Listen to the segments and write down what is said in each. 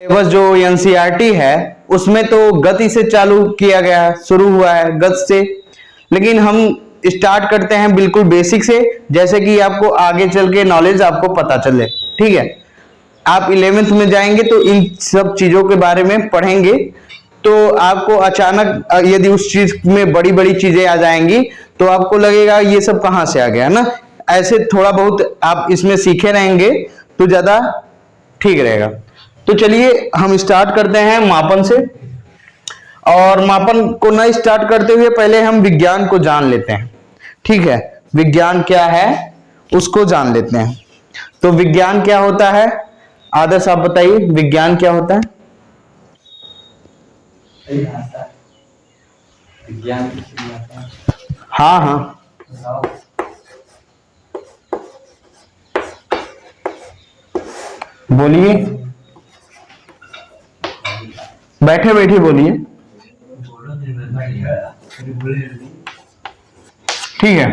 Syllabus जो NCERT है उसमें तो गति से चालू किया गया है, शुरू हुआ है गति से। लेकिन हम स्टार्ट करते हैं बिल्कुल बेसिक से, जैसे कि आपको आगे चल के नॉलेज आपको पता चले। ठीक है, आप 11th में जाएंगे तो इन सब चीजों के बारे में पढ़ेंगे, तो आपको अचानक यदि उस चीज में बड़ी बड़ी चीजें आ जाएंगी तो आपको लगेगा ये सब कहां से आ गया ना। ऐसे थोड़ा बहुत आप इसमें सीखे रहेंगे तो ज्यादा ठीक रहेगा। तो चलिए हम स्टार्ट करते हैं मापन से। और मापन को न स्टार्ट करते हुए पहले हम विज्ञान को जान लेते हैं। ठीक है, विज्ञान क्या है उसको जान लेते हैं। तो विज्ञान क्या होता है, आदर्श आप बताइए, विज्ञान क्या होता है? विज्ञान हाँ हाँ, बोलिए, बैठे बैठे बोलिए। ठीक है,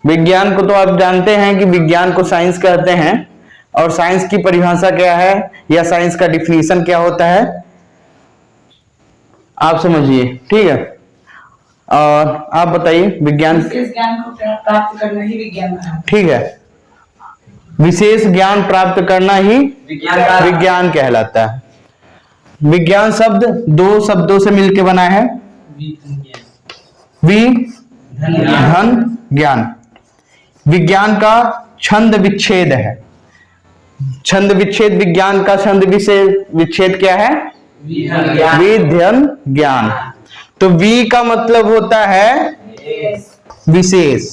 विज्ञान को तो आप जानते हैं कि विज्ञान को साइंस कहते हैं, और साइंस की परिभाषा क्या है या साइंस का डिफिनीशन क्या होता है आप समझिए। ठीक है, और आप बताइए विज्ञान। विशेष ज्ञान को प्राप्त करना ही विज्ञान है। ठीक है, विशेष ज्ञान प्राप्त करना ही विज्ञान कहलाता है। विज्ञान शब्द दो शब्दों से मिलकर बना है, वि धन ज्ञान। विज्ञान का छंद विच्छेद है, छंद विच्छेद विज्ञान का छंद विच्छेद क्या है? विधन ज्ञान। तो वी का मतलब होता है विशेष,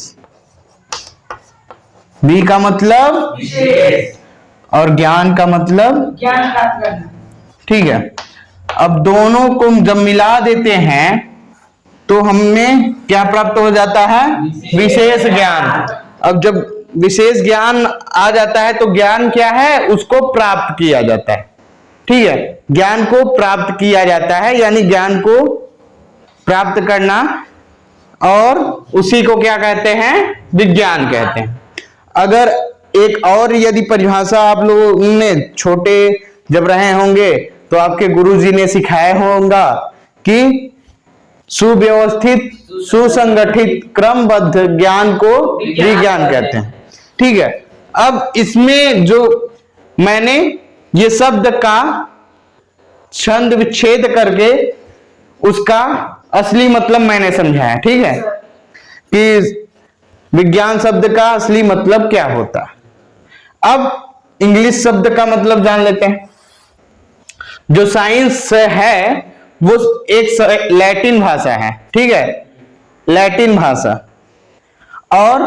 वी का मतलब विशेष, और ज्ञान का मतलब ज्ञान प्राप्त करना। ठीक है, अब दोनों को जब मिला देते हैं तो हमें क्या प्राप्त हो जाता है? विशेष ज्ञान। अब जब विशेष ज्ञान आ जाता है तो ज्ञान क्या है? उसको प्राप्त किया जाता है। ठीक है, ज्ञान को प्राप्त किया जाता है, यानी ज्ञान को प्राप्त करना, और उसी को क्या कहते हैं? विज्ञान कहते हैं। अगर एक और यदि परिभाषा आप लोगों ने छोटे जब रहे होंगे तो आपके गुरुजी ने सिखाया होगा कि सुव्यवस्थित सुसंगठित क्रमबद्ध ज्ञान को विज्ञान कहते हैं। ठीक है, अब इसमें जो मैंने ये शब्द का छंद विच्छेद करके उसका असली मतलब मैंने समझाया। ठीक है, कि विज्ञान शब्द का असली मतलब क्या होता है। अब इंग्लिश शब्द का मतलब जान लेते हैं। जो साइंस है वो एक लैटिन भाषा है। ठीक है, लैटिन भाषा, और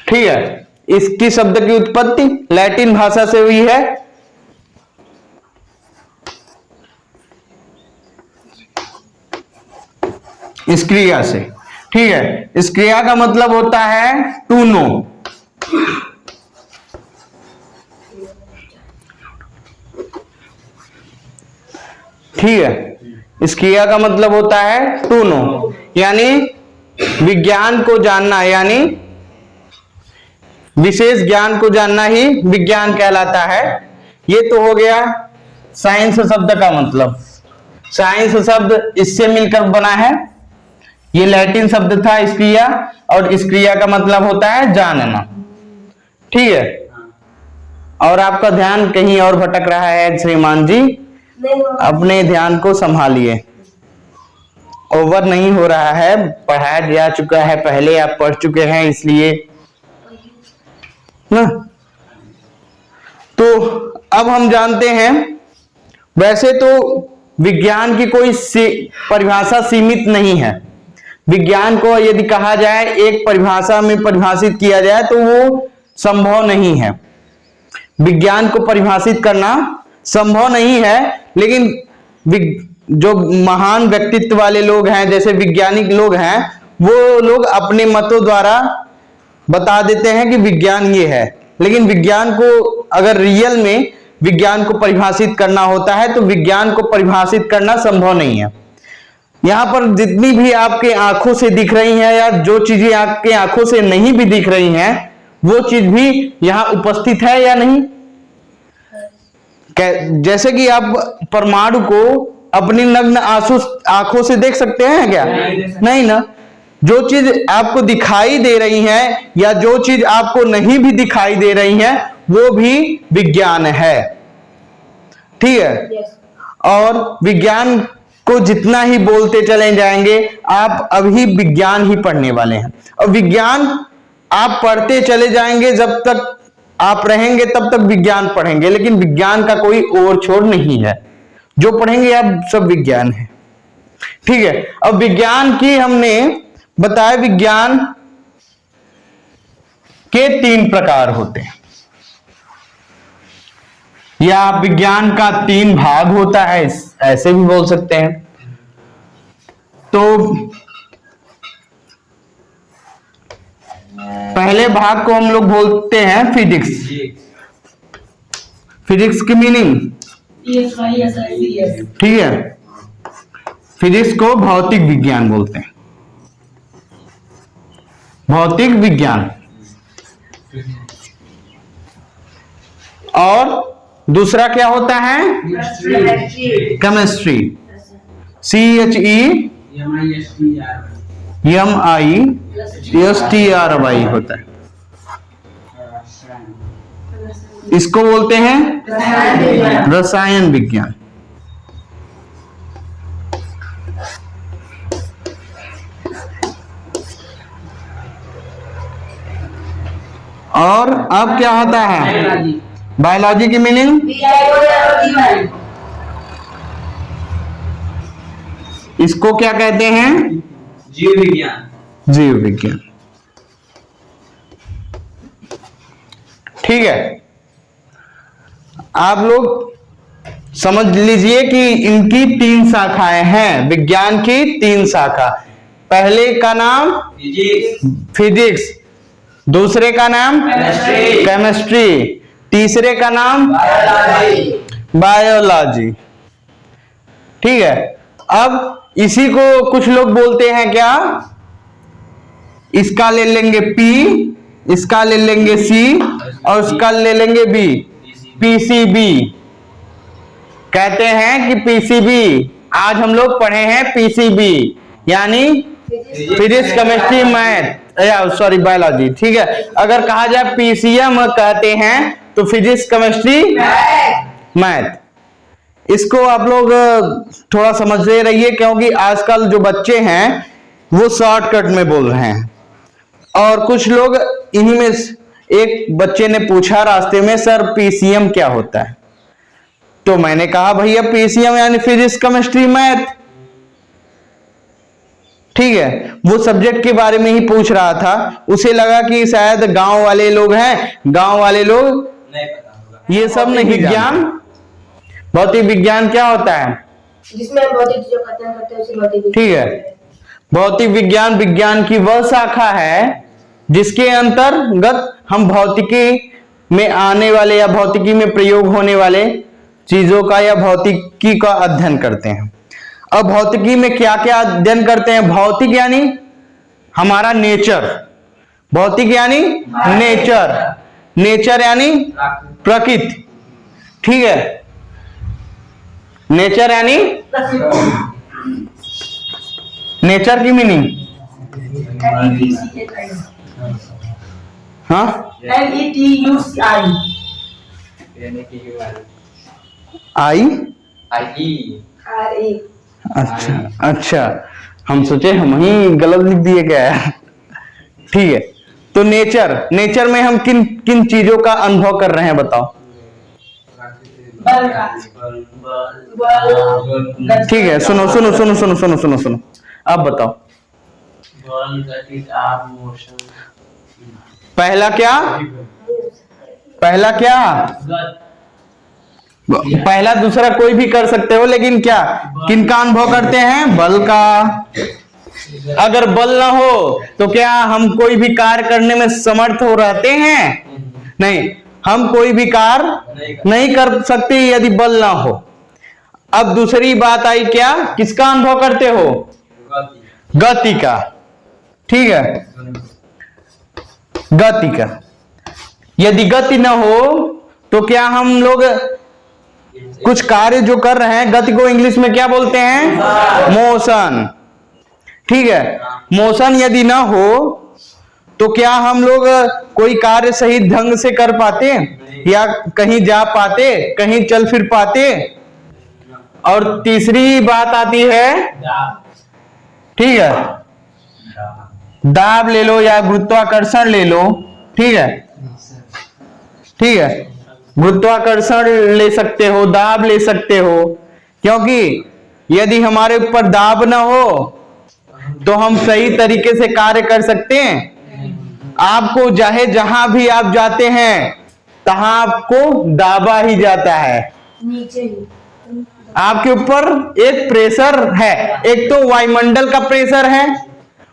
ठीक है, इसकी शब्द की उत्पत्ति लैटिन भाषा से हुई है। इस क्रिया से। ठीक है, इस क्रिया का मतलब होता है टू नो। ठीक है, इस क्रिया का मतलब होता है टू नो, यानी विज्ञान को जानना, यानी विशेष ज्ञान को जानना ही विज्ञान कहलाता है। ये तो हो गया साइंस शब्द का मतलब। साइंस शब्द इससे मिलकर बना है, ये लैटिन शब्द था इस क्रिया, और इस क्रिया का मतलब होता है जानना। ठीक है, और आपका ध्यान कहीं और भटक रहा है श्रीमान जी, अपने ध्यान को संभालिए। ओवर नहीं हो रहा है, पढ़ाया जा चुका है, पहले आप पढ़ चुके हैं इसलिए ना। तो अब हम जानते हैं, वैसे तो विज्ञान की कोई परिभाषा सीमित नहीं है। विज्ञान को यदि कहा जाए एक परिभाषा में परिभाषित किया जाए तो वो संभव नहीं है। विज्ञान को परिभाषित करना संभव नहीं है, लेकिन जो महान व्यक्तित्व वाले लोग हैं, जैसे वैज्ञानिक लोग हैं, वो लोग अपने मतों द्वारा बता देते हैं कि विज्ञान ये है। लेकिन विज्ञान को अगर रियल में विज्ञान को परिभाषित करना होता है तो विज्ञान को परिभाषित करना संभव नहीं है। यहां पर जितनी भी आपके आंखों से दिख रही हैं या जो चीजें आपके आंखों से नहीं भी दिख रही हैं वो चीज भी यहां उपस्थित है या नहीं? जैसे कि आप परमाणु को अपनी नग्न आंखों से देख सकते हैं क्या? नहीं ना। जो चीज आपको दिखाई दे रही है या जो चीज आपको नहीं भी दिखाई दे रही है वो भी विज्ञान है। ठीक है। और विज्ञान को जितना ही बोलते चले जाएंगे आप अभी विज्ञान ही पढ़ने वाले हैं, और विज्ञान आप पढ़ते चले जाएंगे जब तक आप रहेंगे तब तक विज्ञान पढ़ेंगे, लेकिन विज्ञान का कोई ओर छोर नहीं है। जो पढ़ेंगे आप सब विज्ञान है। ठीक है। अब विज्ञान की हमने बताया विज्ञान के 3 प्रकार होते हैं या विज्ञान का 3 भाग होता है, ऐसे भी बोल सकते हैं। तो पहले भाग को हम लोग बोलते हैं फिजिक्स। फिजिक्स की मीनिंग ठीक है, फिजिक्स को भौतिक विज्ञान बोलते हैं। भौतिक विज्ञान। और दूसरा क्या होता है? केमिस्ट्री। CHEMISTRY होता है। इसको बोलते हैं रसायन विज्ञान। और अब क्या होता है? बायोलॉजी की मीनिंग इसको क्या कहते हैं? जीव विज्ञान। जीव विज्ञान। ठीक है। आप लोग समझ लीजिए कि इनकी 3 शाखाएं हैं, विज्ञान की 3 शाखा। पहले का नाम फिजिक्स, दूसरे का नाम केमिस्ट्री, तीसरे का नाम बायोलॉजी। ठीक है। अब इसी को कुछ लोग बोलते हैं क्या? इसका ले लेंगे P, इसका ले लेंगे C और इसका ले लेंगे B, PCB। कहते हैं कि PCB, आज हम लोग पढ़े हैं PCB यानी फिजिक्स केमिस्ट्री मैथ या सॉरी बायोलॉजी। ठीक है। अगर कहा जाए PCM कहते हैं तो फिजिक्स केमिस्ट्री मैथ। इसको आप लोग थोड़ा समझते रहिए क्योंकि आजकल जो बच्चे हैं वो शॉर्टकट में बोल रहे हैं। और कुछ लोग इन्हीं में, एक बच्चे ने पूछा रास्ते में, सर PCM क्या होता है? तो मैंने कहा भैया PCM यानी फिजिक्स केमिस्ट्री मैथ। ठीक है। वो सब्जेक्ट के बारे में ही पूछ रहा था, उसे लगा कि शायद गांव वाले लोग हैं, गांव वाले लोग नहीं पता होगा। ये सब नहीं। विज्ञान, भौतिक विज्ञान क्या होता है? जिसमें हम भौतिक चीजों का अध्ययन करते हैं उसे भौतिक विज्ञान। ठीक है। भौतिक विज्ञान विज्ञान की वह शाखा है जिसके अंतर्गत हम भौतिकी में आने वाले या भौतिकी में प्रयोग होने वाले चीजों का या भौतिकी का अध्ययन करते हैं। अब भौतिकी में क्या क्या अध्ययन करते हैं? भौतिक यानी हमारा नेचर, भौतिक यानी नेचर, नेचर यानी प्रकृति। ठीक है। नेचर यानी नेचर की मीनिंग हाँ आई। अच्छा अच्छा, हम सोचे हम ही गलत लिख दिए क्या है। ठीक है। तो नेचर, नेचर में हम किन किन चीजों का अनुभव कर रहे हैं बताओ? ठीक है। सुनो सुनो सुनो सुनो सुनो सुनो सुनो, अब बताओ। पहला क्या? पहला क्या? पहला दूसरा कोई भी कर सकते हो, लेकिन क्या किनका अनुभव करते हैं? बल का। अगर बल ना हो तो क्या हम कोई भी कार्य करने में समर्थ हो रहते हैं? नहीं, हम कोई भी कार्य नहीं कर सकते यदि बल ना हो। अब दूसरी बात आई क्या? किसका अनुभव करते हो? गति का, ठीक है, गति का। यदि गति न हो तो क्या हम लोग कुछ कार्य जो कर रहे हैं, गति को इंग्लिश में क्या बोलते हैं? मोशन, ठीक है। मोशन यदि ना हो तो क्या हम लोग कोई कार्य सही ढंग से कर पाते, या कहीं जा पाते, कहीं चल फिर पाते? और तीसरी बात आती है, ठीक है, दाब ले लो या गुरुत्वाकर्षण ले लो, ठीक है, ठीक है, गुरुत्वाकर्षण ले सकते हो, दाब ले सकते हो, क्योंकि यदि हमारे ऊपर दाब ना हो तो हम सही तरीके से कार्य कर सकते हैं? आपको चाहे जहां भी आप जाते हैं तहां आपको दाबा ही जाता है। नीचे ही आपके ऊपर एक प्रेशर है, एक तो वायुमंडल का प्रेशर है।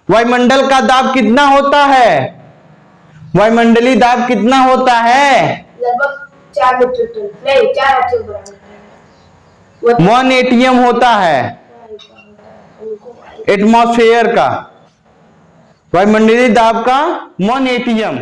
वायुमंडल का दाब कितना होता है? वायुमंडलीय दाब कितना होता है? लगभग 4 मीट्रिक टन, नहीं 4 मीट्रिक बराबर 1 ATM होता है एटमॉस्फेयर का, वायुमंडलीय दाब का 1 ATM।